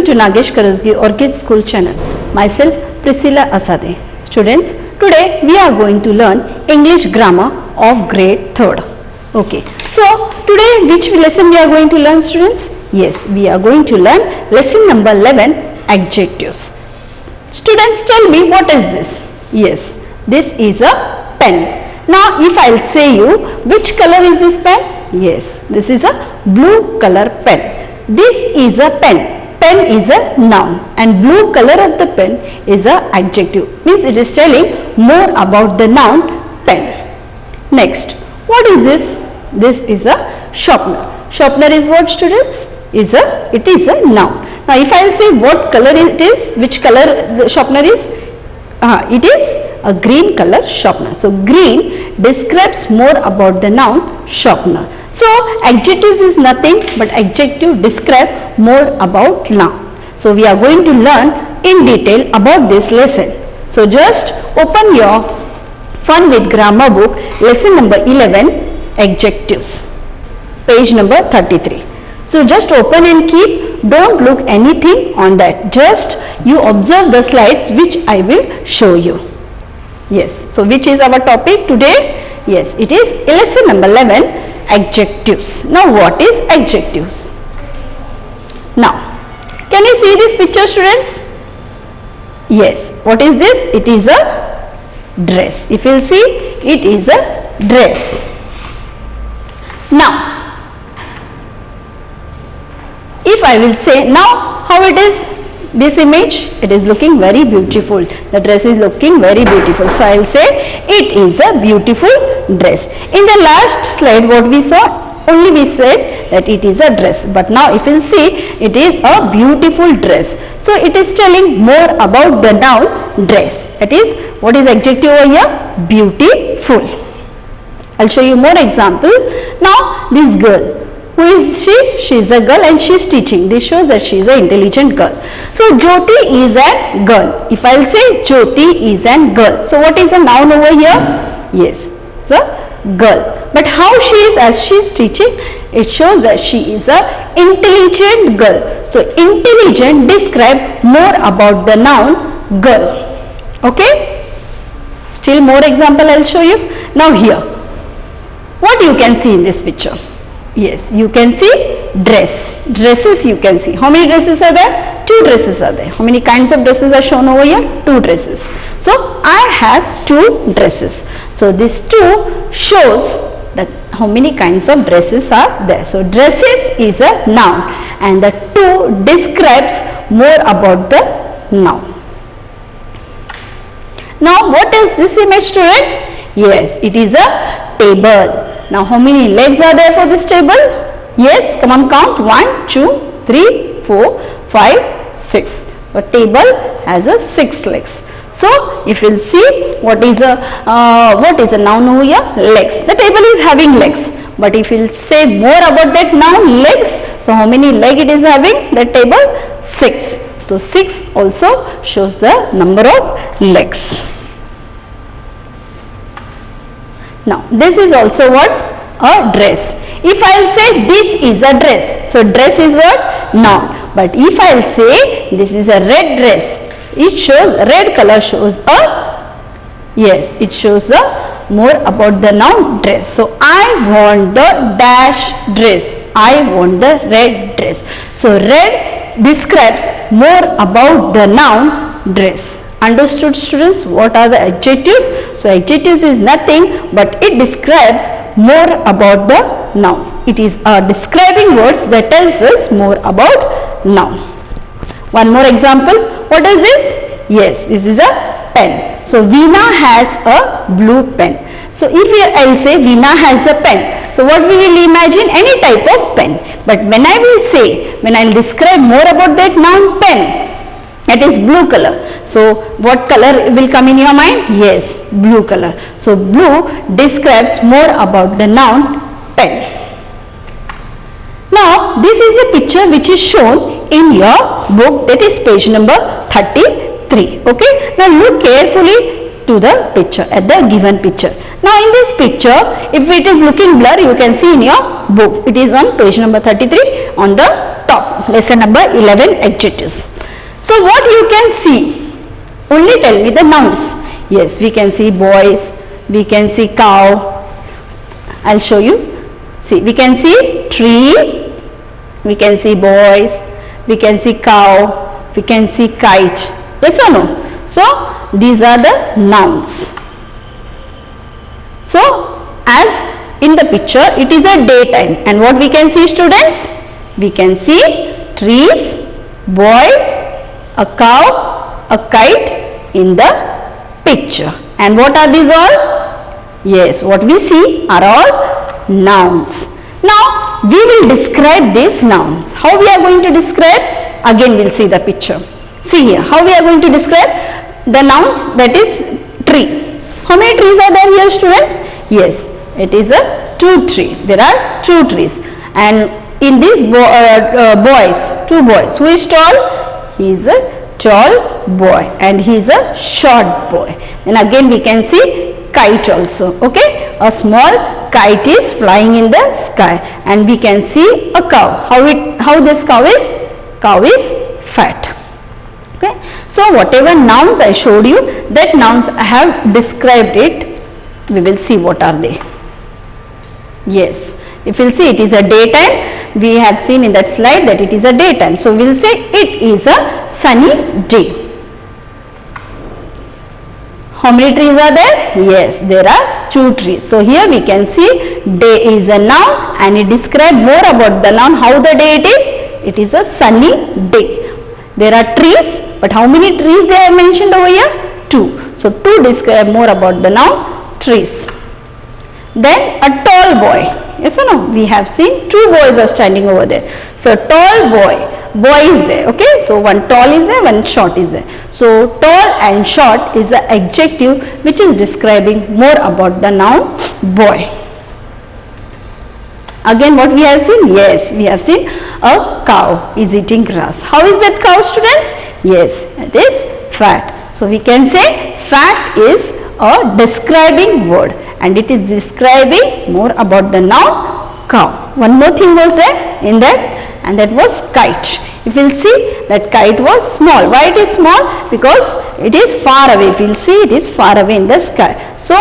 To Nagesh Karasgi Orchid School channel. Myself Priscilla Asade. Students, today we are going to learn English grammar of grade 3rd. Okay. So today which lesson we are going to learn, students? Yes, we are going to learn lesson number 11, adjectives. Students, tell me, what is this? Yes, this is a pen. Now if I will say you, which color is this pen? Yes, this is a blue color pen. This is a pen. Pen is a noun and blue color of the pen is a adjective, means it is telling more about the noun pen. Next, what is this? This is a sharpener. Sharpener is what, students? It is a noun. Now if I will say what color it is, which color the sharpener is? It is a green color sharpener. So green describes more about the noun sharpener. So adjectives is nothing but adjective describe more about noun. So we are going to learn in detail about this lesson. So just open your Fun with Grammar book, lesson number 11, adjectives, page number 33. So just open and keep, don't look anything on that, just you observe the slides which I will show you. Yes, so which is our topic today? Yes, it is lesson number 11, adjectives. Now what is adjectives? Now can you see this picture, students? Yes, what is this? It is a dress. If you will see, it is a dress. Now if I will say, now how it is, this image, it is looking very beautiful, the dress is looking very beautiful, so I will say it is a beautiful dress. In the last slide what we saw, only we said that it is a dress, but now if you will see, it is a beautiful dress. So it is telling more about the noun dress. That is, what is adjective over here? Beautiful. I will show you more example. Now this girl, who is she? She is a girl and she is teaching. This shows that she is an intelligent girl. So Jyoti is a girl. If I will say Jyoti is a girl. So what is a noun over here? Yes, the girl. But how she is as she is teaching? It shows that she is a intelligent girl. So intelligent describe more about the noun girl. Okay? Still more example I will show you. Now here, what you can see in this picture? Yes, you can see dress. Dresses you can see. How many dresses are there? 2 dresses are there. How many kinds of dresses are shown over here? 2 dresses. So I have 2 dresses. So this 2 shows that how many kinds of dresses are there. So dresses is a noun and the 2 describes more about the noun. Now what is this image, students? Yes, it is a table. Now how many legs are there for this table? Yes, come on, count. 1, 2, 3, 4, 5, 6. The table has a 6 legs. So if you will see, what is a noun over here? Legs. The table is having legs. But if you will say more about that noun, legs, so how many legs it is having? The table? 6. So 6 also shows the number of legs. Now this is also what? A dress. If I will say this is a dress, so dress is what? Noun. But if I will say this is a red dress, it shows, red color shows a, yes, it shows a more about the noun dress. So I want the dash dress. I want the red dress. So red describes more about the noun dress. Understood, students? What are the adjectives? So adjectives is nothing but it describes more about the nouns. It is a describing words that tells us more about noun. One more example. What is this? Yes, this is a pen. So Veena has a blue pen. So if I will say Veena has a pen, so what we will imagine? Any type of pen. But when I will say, when I will describe more about that noun pen, it is blue color. So what color will come in your mind? Yes, blue color. So blue describes more about the noun pen. Now this is a picture which is shown in your book, that is page number 33. Okay. Now look carefully to the picture, at the given picture. Now in this picture, if it is looking blur, you can see in your book. It is on page number 33 on the top, lesson number 11, adjectives. So what you can see? Only tell me the nouns. Yes, we can see boys, we can see cow. I'll show you. See, we can see tree, we can see boys, we can see cow, we can see kite. Yes or no? So these are the nouns. So as in the picture, it is a daytime, and what we can see, students? We can see trees, boys, a cow, a kite in the picture. And what are these all? Yes, what we see are all nouns. Now we will describe these nouns. How we are going to describe? Again we will see the picture. See here, how we are going to describe the nouns, that is tree. How many trees are there here, students? Yes, it is a 2 tree. There are 2 trees. And in these boys, 2 boys, who is tall? He is a tall boy and he is a short boy. And again we can see kite also. Okay, a small kite is flying in the sky, and we can see a cow. How this cow is? Cow is fat. Okay, so whatever nouns I showed you, that nouns I have described it. We will see what are they. Yes, if you will see, it is a daytime. We have seen in that slide that it is a daytime. So we will say it is a sunny day. How many trees are there? Yes, there are 2 trees. So here we can see day is a noun, and it describes more about the noun, how the day it is. It is a sunny day. There are trees, but how many trees they are mentioned over here? 2. So 2 describe more about the noun trees. Then a tall boy. Yes or no? We have seen 2 boys are standing over there. So tall boy. Boy is there. Okay. So one tall is there, one short is there. So tall and short is an adjective which is describing more about the noun boy. Again what we have seen? Yes, we have seen a cow is eating grass. How is that cow, students? Yes, it is fat. So we can say fat is a describing word, and it is describing more about the noun cow. One more thing was there in that, and that was kite. If you will see, that kite was small. Why it is small? Because it is far away. If you will see, it is far away in the sky. So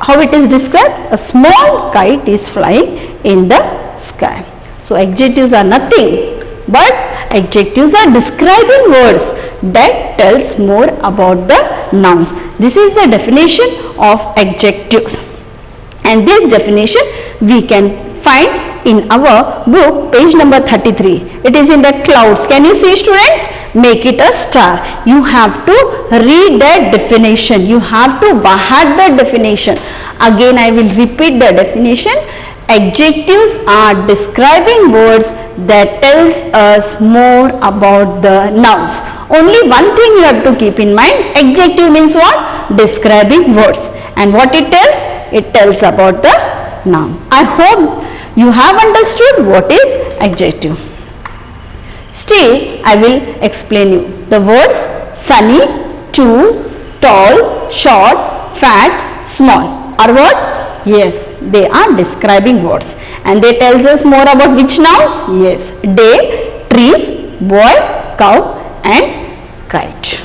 how it is described? A small kite is flying in the sky. So adjectives are nothing but adjectives are describing words that tells more about the nouns. This is the definition of adjectives, and this definition we can find in our book, page number 33. It is in the clouds. Can you see, students? Make it a star. You have to read that definition. You have to bahad the definition. Again I will repeat the definition. Adjectives are describing words that tells us more about the nouns. Only one thing you have to keep in mind. Adjective means what? Describing words. And what it tells? It tells about the noun. I hope you have understood what is adjective. Still, I will explain you. The words sunny, 2, tall, short, fat, small are what? Yes, they are describing words, and they tells us more about which nouns? Yes, day, trees, boy, cow and kite.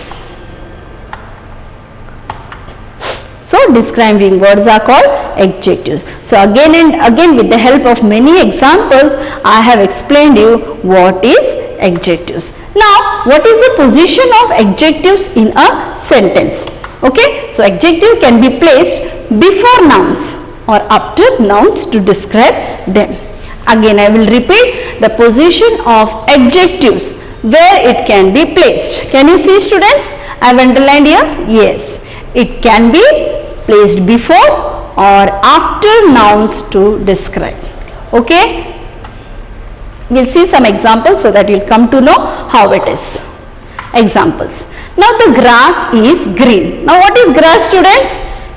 So describing words are called adjectives. So again and again, with the help of many examples, I have explained you what is adjectives. Now what is the position of adjectives in a sentence? Okay, so adjective can be placed before nouns or after nouns to describe them. Again I will repeat the position of adjectives where it can be placed. Can you see, students? I have underlined here. Yes, it can be placed before or after nouns to describe. Okay, we will see some examples so that you will come to know how it is. Examples. Now the grass is green. Now what is grass, students?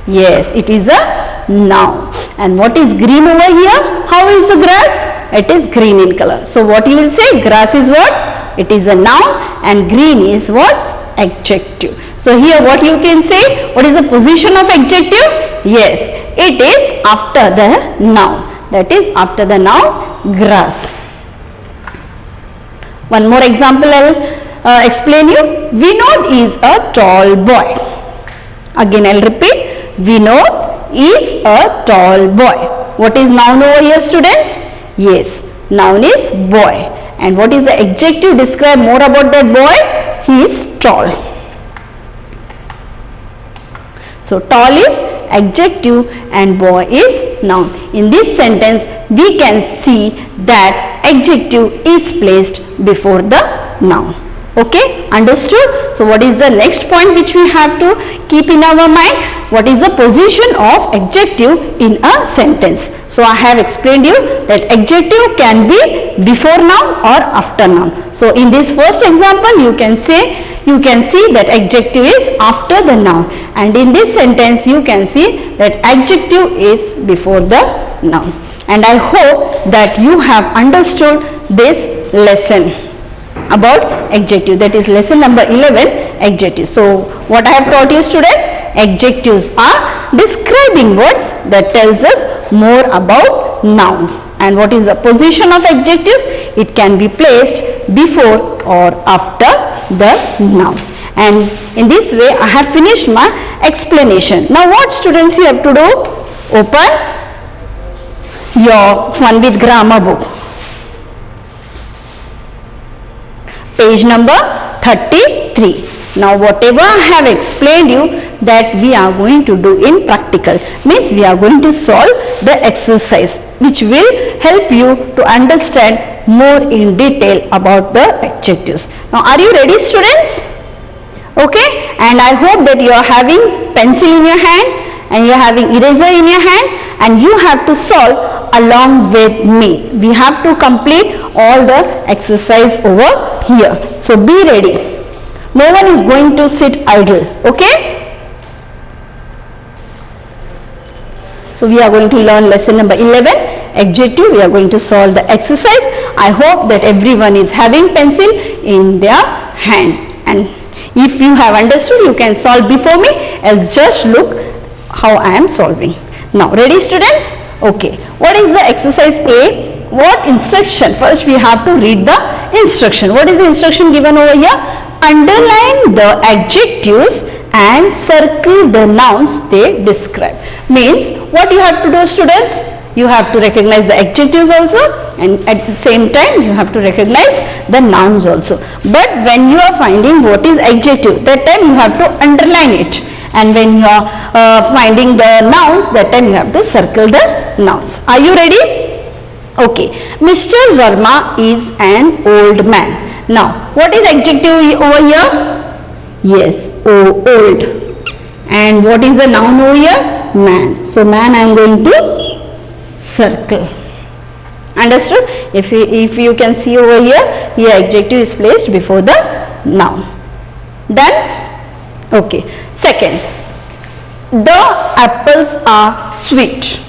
Yes, it is a noun. And what is green over here? How is the grass? It is green in color. So what you will say? Grass is what? It is a noun, and green is what? Adjective. So here what you can say? What is the position of adjective? Yes, it is after the noun. That is after the noun grass. One more example I will explain you. Vinod is a tall boy. Again I will repeat. Vinod is a tall boy. What is noun over here, students? Yes, noun is boy. And what is the adjective? Describe more about that boy. He is tall. So tall is adjective and boy is noun. In this sentence we can see that adjective is placed before the noun. Okay, understood? So what is the next point which we have to keep in our mind? What is the position of adjective in a sentence? So I have explained you that adjective can be before noun or after noun. So in this first example you can see that adjective is after the noun, and in this sentence you can see that adjective is before the noun. And I hope that you have understood this lesson about adjective, that is lesson number 11, adjectives. So what I have taught you, students? Adjectives are describing words that tells us more about nouns. And what is the position of adjectives? It can be placed before or after the noun. And in this way I have finished my explanation. Now what, students, you have to do? Open your Fun with Grammar book, page number 33. Now whatever I have explained you, that we are going to do in practical, means we are going to solve the exercise which will help you to understand more in detail about the adjectives. Now are you ready, students? Okay, and I hope that you are having pencil in your hand and you are having eraser in your hand, and you have to solve along with me. We have to complete all the exercise over here. So be ready. No one is going to sit idle. Okay. So we are going to learn lesson number 11, adjective. We are going to solve the exercise. I hope that everyone is having pencil in their hand, and if you have understood, you can solve before me, as just look how I am solving. Now ready, students? Okay. What is the exercise A? What instruction? First we have to read the instruction. What is the instruction given over here? Underline the adjectives and circle the nouns they describe. Means what you have to do, students? You have to recognize the adjectives also, and at the same time you have to recognize the nouns also. But when you are finding what is adjective, that time you have to underline it, and when you are finding the nouns, that time you have to circle the nouns. Are you ready? Okay. Mr. Verma is an old man. Now what is adjective over here? Yes, old. And what is the noun over here? Man. So man I am going to circle. Understood? If you can see over here, here adjective is placed before the noun. Done? Okay. Second, the apples are sweet.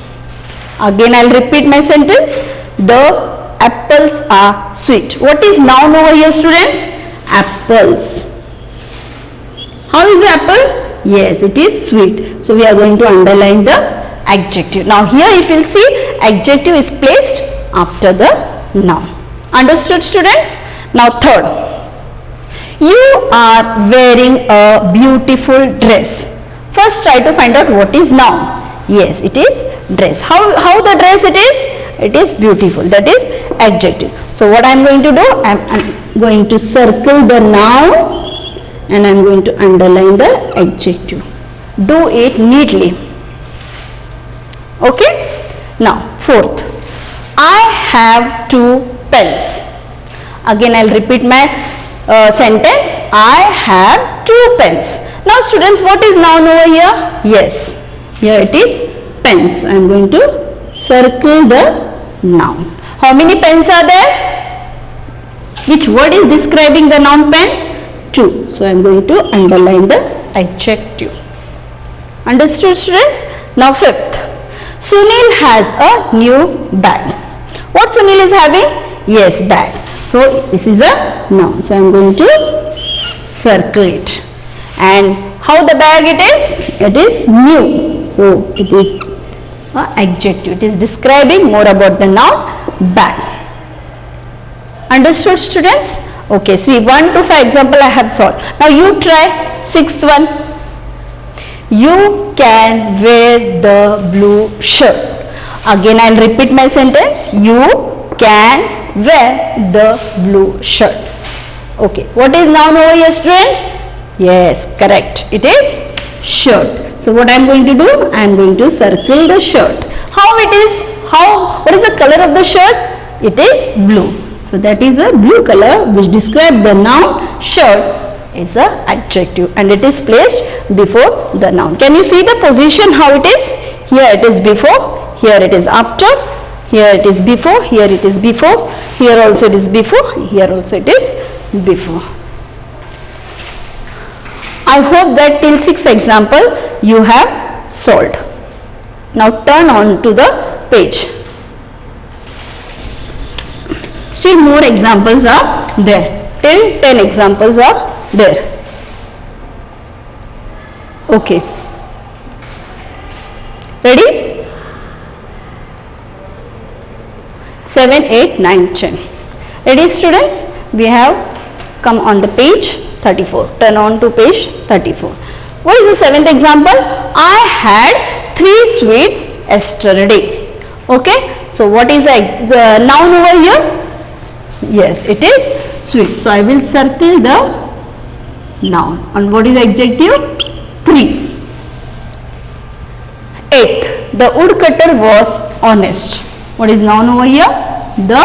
Again I will repeat my sentence. The apples are sweet. What is noun over here, students? Apples. How is the apple? Yes, it is sweet. So we are going to underline the adjective. Now here if you will see, adjective is placed after the noun. Understood, students? Now third, you are wearing a beautiful dress. First try to find out what is noun. Yes, it is dress. How the dress it is? It is beautiful. That is adjective. So what I am going to do? I am going to circle the noun and I am going to underline the adjective. Do it neatly. Okay. Now fourth, I have 2 pens. Again I will repeat my sentence. I have 2 pens. Now students, what is noun over here? Yes, here it is pens. I am going to circle the noun. How many pens are there? Which word is describing the noun pens? 2. So I am going to underline the adjective. Understood, students? Now fifth, Sunil has a new bag. What Sunil is having? Yes, bag. So this is a noun. So I am going to circle it. And how the bag it is? It is new. So it is an adjective. It is describing more about the noun bag. Understood, students? Okay, see 1 to 5 example I have solved. Now you try 6th one. You can wear the blue shirt. Again I will repeat my sentence. You can wear the blue shirt. Okay, what is noun over here, students? Yes, correct. It is shirt. So what I am going to do? I am going to circle the shirt. How it is? What is the color of the shirt? It is blue. So that is a blue color which describes the noun shirt. Is a adjective and it is placed before the noun. Can you see the position how it is? Here it is before, here it is after, here it is before, here it is before, here also it is before, here also it is before. I hope that till 6th example you have solved. Now turn on to the page. Still more examples are there. Till 10 examples are there. Okay. Ready? 7, 8, 9, 10. Ready, students? We have come on the page 34. Turn on to page 34. What is the 7th example? I had 3 sweets yesterday. Okay. So what is the noun over here? Yes, it is sweet. So I will circle the noun. And what is adjective? 3. 8. The woodcutter was honest. What is noun over here? The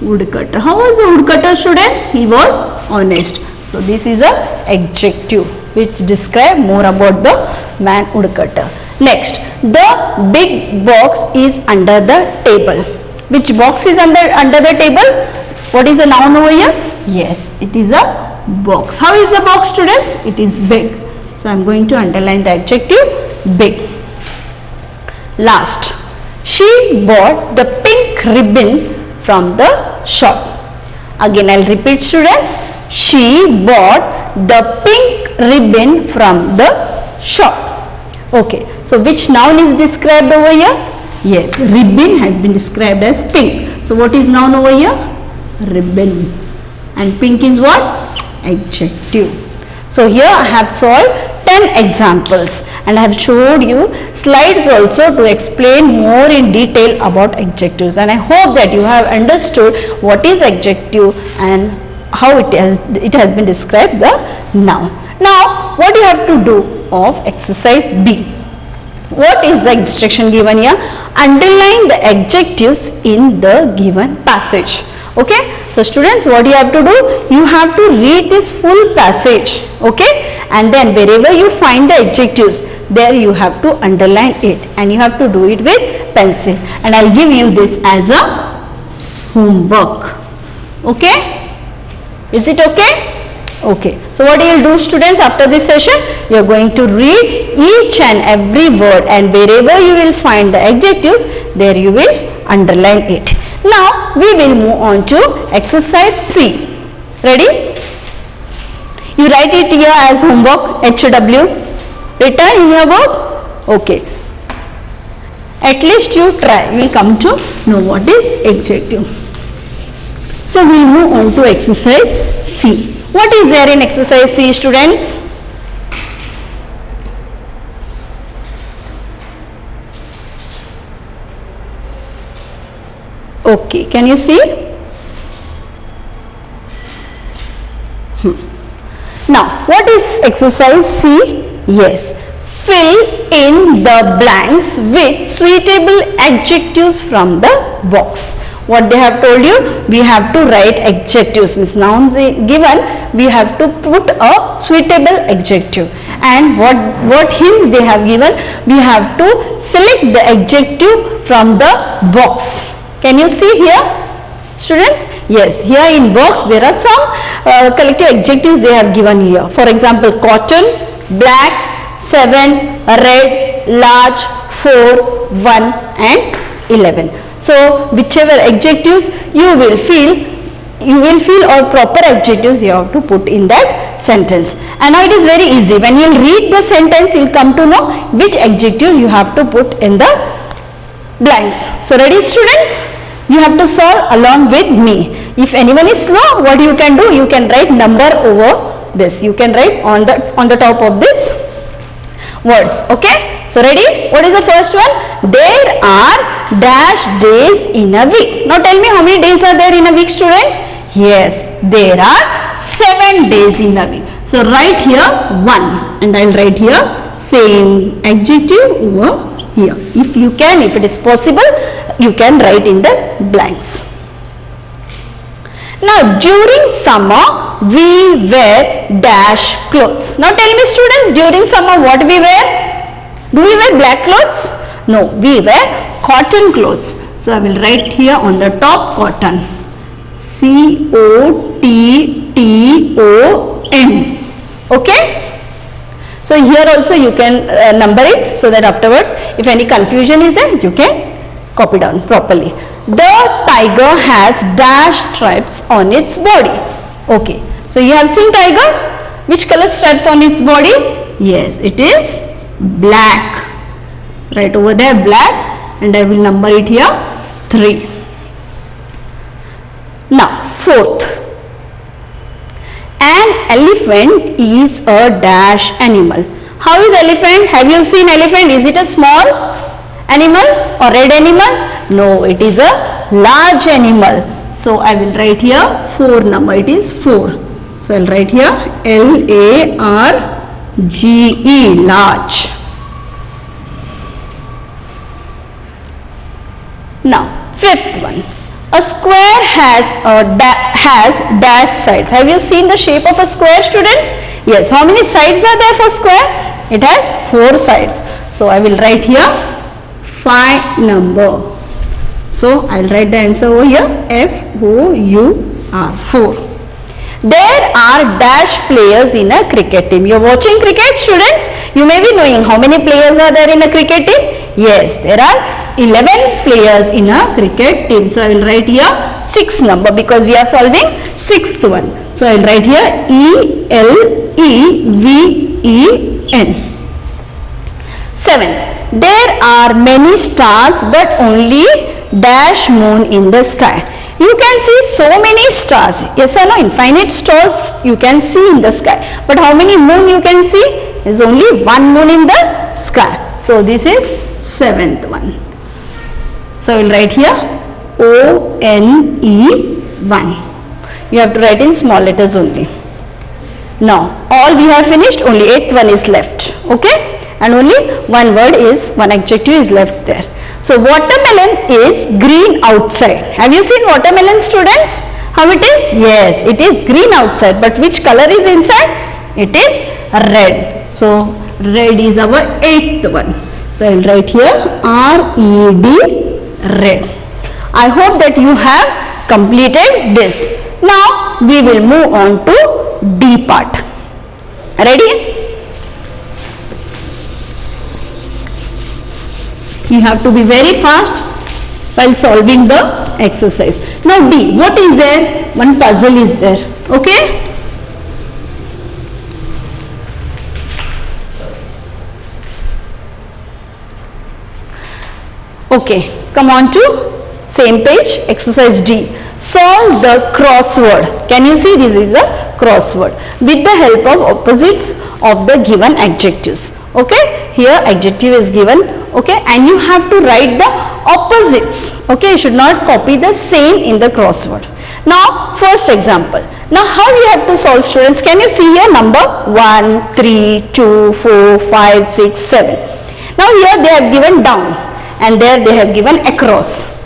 woodcutter. How was the woodcutter, students? He was honest. So this is a adjective which describe more about the man woodcutter. Next, the big box is under the table. Which box is under the table? What is the noun over here? Yes, it is a box. How is the box, students? It is big. So I am going to underline the adjective big. Last, she bought the pink ribbon from the shop. Again I will repeat, students. She bought the pink ribbon from the shop. Okay, so which noun is described over here? Yes, ribbon has been described as pink. So what is noun over here? Ribbon. And pink is what? Adjective. So here I have solved 10 examples and I have showed you slides also to explain more in detail about adjectives, and I hope that you have understood what is adjective and how it has been described the noun. Now what you have to do of exercise B? What is the instruction given here? Underline the adjectives in the given passage. Okay, so students, what you have to do? You have to read this full passage. Okay, and then wherever you find the adjectives, there you have to underline it, and you have to do it with pencil. And I'll give you this as a homework. Okay, is it okay? Okay, so what you will do, students, after this session, you are going to read each and every word, and wherever you will find the adjectives, there you will underline it. Now we will move on to exercise C. Ready? You write it here as homework, HW, written in your book. Okay, at least you try, you will come to know what is adjective. So we will move on to exercise C. What is there in exercise C, students? Okay, can you see? Now, what is exercise C? Yes, fill in the blanks with suitable adjectives from the box. What they have told you? We have to write adjectives, means nouns given, we have to put a suitable adjective. And what hints they have given? We have to select the adjective from the box. Can you see here, students? Yes, here in box there are some collective adjectives they have given here. For example, cotton, black, 7, red, large, 4, 1 and 11. So whichever adjectives you will feel or proper adjectives you have to put in that sentence. And now it is very easy. When you will read the sentence, you will come to know which adjective you have to put in the blanks. So ready students? You have to solve along with me. If anyone is slow, what you can do? You can write number over this. You can write on the top of this words. Okay? So ready? What is the first one? There are dash days in a week. Now tell me how many days are there in a week, students? Yes, there are 7 days in a week. So write here 1 and I will write here same adjective over here. If you can, if it is possible, you can write in the blanks. Now during summer we wear dash clothes. Now tell me students, during summer what we wear? Do we wear black clothes? No, we wear cotton clothes. So I will write here on the top cotton. C-O-T-T-O-N. Okay? So here also you can number it so that afterwards if any confusion is there, you can copy down properly. The tiger has dash stripes on its body. Okay. So you have seen tiger. Which color stripes on its body? Yes, it is black. Right over there black, and I will number it here 3. Now fourth. An elephant is a dash animal. How is elephant? Have you seen elephant? Is it a small animal or red animal? No, it is a large animal. So I will write here 4 number. It is 4. So I will write here L-A-R-G-E, large. Now fifth one. A square has dash sides. Have you seen the shape of a square, students? Yes. How many sides are there for square? It has 4 sides. So I will write here 5 number. So I will write the answer over here F-O-U-R, 4. There are dash players in a cricket team. You are watching cricket, students? You may be knowing how many players are there in a cricket team? Yes, there are 11 players in a cricket team. So I will write here 6 number because we are solving 6th one. So I will write here E-L-E-V-E-N. 7th. There are many stars but only dash moon in the sky. You can see so many stars. Yes or no? Infinite stars you can see in the sky. But how many moon you can see? There is only 1 moon in the sky. So this is 7th one. So I will write here O-N-E-1. You have to write in small letters only. Now all we have finished, only 8th one is left. Okay? And only one word is, one adjective is left there. So watermelon is green outside. Have you seen watermelon, students? How it is? Yes, it is green outside. But which color is inside? It is red. So red is our 8th one. So I will write here R-E-D, red. I hope that you have completed this. Now we will move on to D part. Ready? You have to be very fast while solving the exercise. Now D, what is there? One puzzle is there. Okay? Okay, come on to same page, exercise D. Solve the crossword. Can you see this is a crossword with the help of opposites of the given adjectives. Okay, here adjective is given. Okay, and you have to write the opposites. Okay, you should not copy the same in the crossword. Now first example. Now how you have to solve, students? Can you see here number 1, 3, 2, 4, 5, 6, 7. Now here they have given down and there they have given across.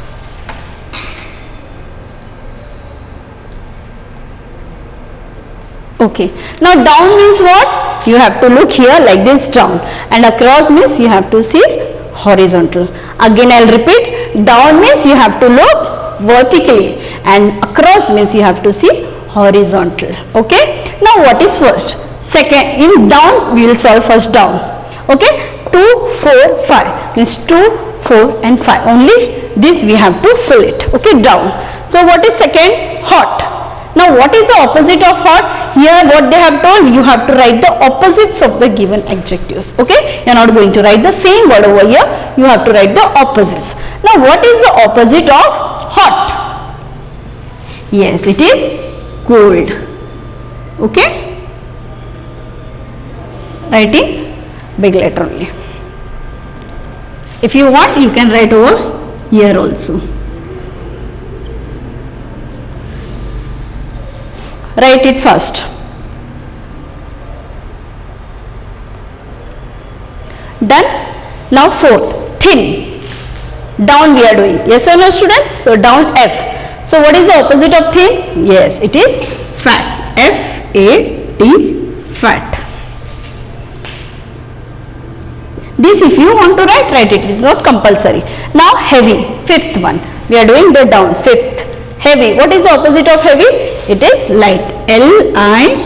Okay, now down means what? You have to look here like this, down, and across means you have to see horizontal. Again I will repeat, down means you have to look vertically and across means you have to see horizontal. Okay, now what is first? Second, in down we will solve first down. Okay, 2, 4, 5 means 2, 4 and 5. Only this we have to fill it. Okay, down. So what is second? Hot. Now what is the opposite of hot? Here what they have told, you have to write the opposites of the given adjectives. Okay, you are not going to write the same word over here, you have to write the opposites. Now what is the opposite of hot? Yes, it is cold. Okay, writing big letter only. If you want, you can write over here also. Write it first. Done. Now fourth, thin. Down we are doing. Yes or no, students? So down F. So what is the opposite of thin? Yes, it is fat. F-A-T, fat. This if you want to write, write it. It is not compulsory. Now heavy. Fifth one. We are doing the down. Fifth. Heavy. What is the opposite of heavy? It is light. L-I-G-H-T.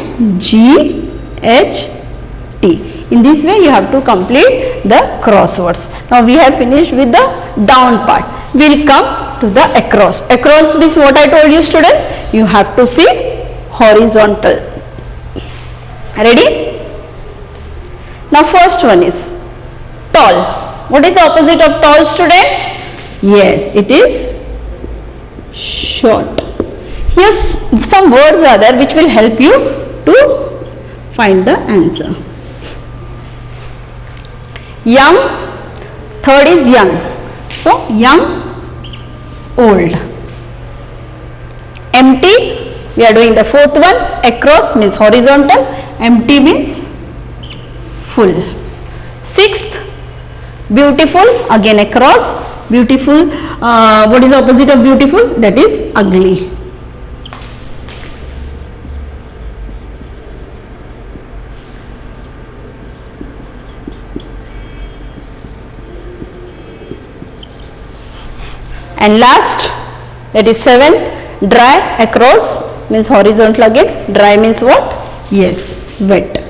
In this way you have to complete the crosswords. Now we have finished with the down part. We will come to the across. Across is what I told you, students. You have to see horizontal. Ready? Now first one is tall. What is the opposite of tall, students? Yes, it is short. Here some words are there which will help you to find the answer. Young, third is young. So young, old. Empty, we are doing the fourth one. Across means horizontal, empty means full. Sixth, beautiful, again across. Beautiful, what is the opposite of beautiful? That is ugly. And last, that is seventh, dry, across means horizontal again. Dry means what? Yes, wet.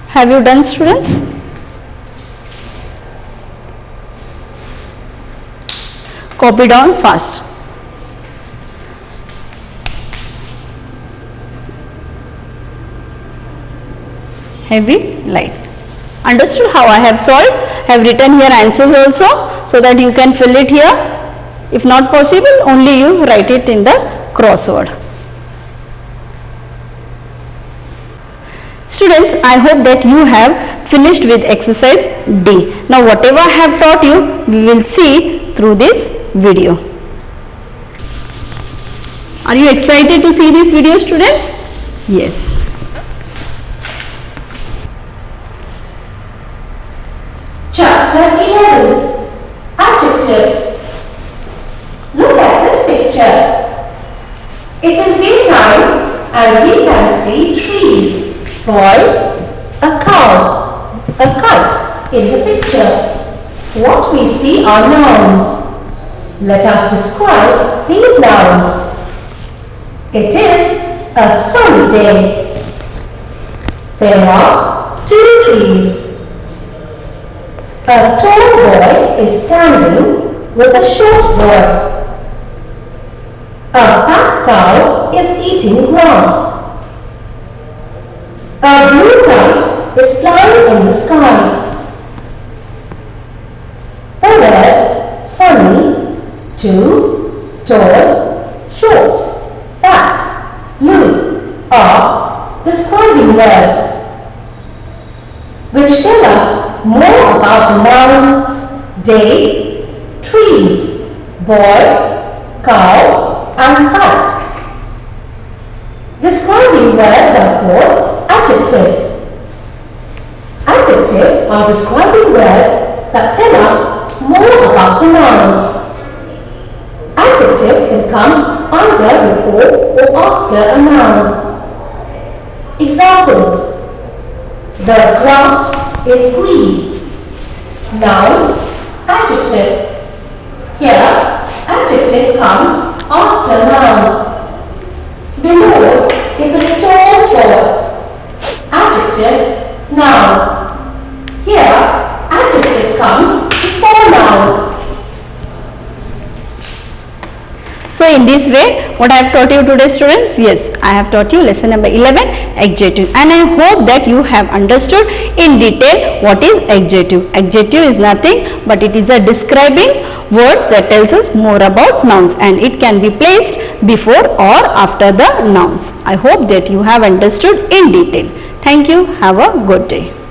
Have you done, students? Copy down fast. Heavy, light. Understood how I have solved? I have written here answers also so that you can fill it here. If not possible, only you write it in the crossword. Students, I hope that you have finished with exercise D. Now whatever I have taught you, we will see through this video. Are you excited to see this video, students? Yes. Chapter 11. Adjectives. Look at this picture. It is daytime and we can see trees, boys, a cow, a kite in the picture. What we see are nouns. Let us describe these nouns. It is a sunny day. There are 2 trees. A tall boy is standing with a short boy. A fat cow is eating grass. A blue kite is flying in the sky. The words sunny, 2, tall, short, fat, blue are describing words which tell us more about the nouns day, trees, boy, cow and kite. Describing words are called adjectives. Adjectives are describing words that tell us more about the nouns. Adjectives can come either before or after a noun. Examples: the grass is green. Noun, adjective. Here, adjective comes after noun. Below is a tall boy. in this way what I have taught you today, students? Yes, I have taught you lesson number 11, adjective, and I hope that you have understood in detail what is adjective. Adjective is nothing but it is a describing words that tells us more about nouns, and it can be placed before or after the nouns. I hope that you have understood in detail. Thank you. Have a good day.